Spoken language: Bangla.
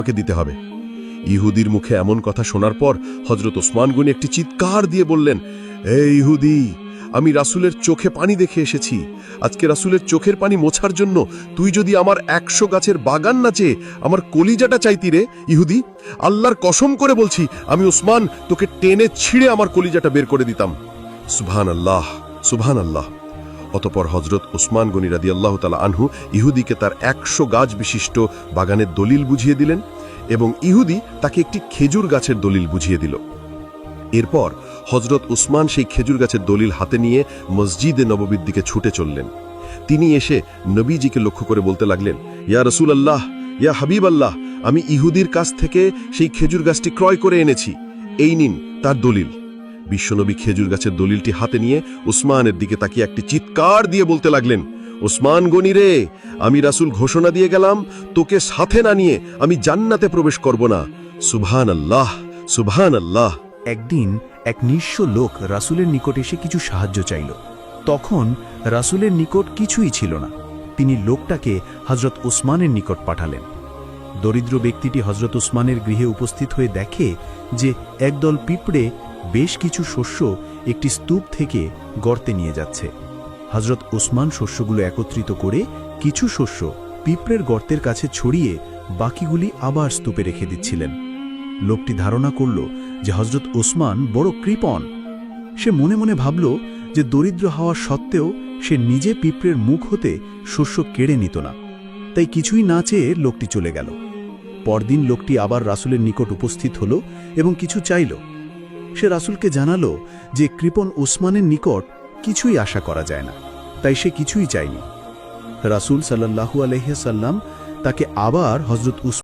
আমাকে দিতে হবে। ইহুদির মুখে এমন কথা শোনার পর হযরত ওসমান গনি একটি চিৎকার দিয়ে বললেন, এই ইহুদি, আমি রাসূলের চোখে পানি দেখে এসেছি। আজকে রাসূলের চোখের পানি মোছার জন্য তুই যদি আমার 100 গাছের বাগান না চেয়ে আমার কলিজাটা চাইতি রে ইহুদি, আল্লাহর কসম করে বলছি আমি ওসমান তোকে টেনে ছিঁড়ে আমার কলিজাটা বের করে দিতাম। সুবহানাল্লাহ, সুবহানাল্লাহ। অতঃপর হযরত ওসমান গনি রাদিয়াল্লাহু তাআলা আনহু ইহুদিকে তার 100 গাছ বিশিষ্ট বাগানের দলিল বুঝিয়ে দিলেন এবং ইহুদি তাকে একটি খেজুর গাছের দলিল বুঝিয়ে দিল। এরপর হযরত ওসমান সেই খেজুর গাছের দলিল হাতে নিয়ে মসজিদে নববীর দিকে ছুটে চললেন। তিনি এসে নবীজিকে লক্ষ্য করে বলতে লাগলেন, ইয়া রাসূলুল্লাহ, ইয়া হাবিবাল্লাহ, আমি ইহুদির কাছ থেকে সেই খেজুর গাছটি ক্রয় করে এনেছি, এই নিন তার দলিল। বিশ্বনবী খেজুর গাছের দলিলটি হাতে নিয়ে ওসমানের দিকে তাকিয়ে একটি চিৎকার দিয়ে বলতে লাগলেন, ওসমান গনি রে, আমি রাসূল ঘোষণা দিয়ে গেলাম, তোকে সাথে না নিয়ে আমি জান্নাতে প্রবেশ করব না। সুবহানাল্লাহ, সুবহানাল্লাহ। একদিন এক নিঃস্ব লোক রাসূলের নিকট এসে কিছু সাহায্য চাইল। তখন রাসূলের নিকট কিছুই ছিল না। তিনি লোকটাকে হযরত ওসমানের নিকট পাঠালেন। দরিদ্র ব্যক্তিটি হযরত ওসমানের গৃহে উপস্থিত হয়ে দেখে যে একদল পিঁপড়ে বেশ কিছু শস্য একটি স্তূপ থেকে গর্তে নিয়ে যাচ্ছে। হযরত ওসমান শস্যগুলো একত্রিত করে কিছু শস্য পিঁপড়ের গর্তের কাছে ছড়িয়ে বাকিগুলি আবার স্তূপে রেখে দিচ্ছিলেন। লোকটি ধারণা করল যে হযরত ওসমান বড় কৃপণ। সে মনে মনে ভাবল যে দরিদ্র হওয়া সত্ত্বেও সে নিজে পিঁপড়ের মুখ হতে শস্য কেড়ে নিত না, তাই কিছুই না চেয়ে লোকটি চলে গেল। পরদিন লোকটি আবার রাসূলের নিকট উপস্থিত হল এবং কিছু চাইল। সে রাসূলকে জানালো যে কৃপণ ওসমানের নিকট কিছুই আশা করা যায় না, তাই সে কিছুই চায়নি। রাসূল সাল্লাল্লাহু আলাইহি ওয়াসাল্লাম তাকে আবার হযরত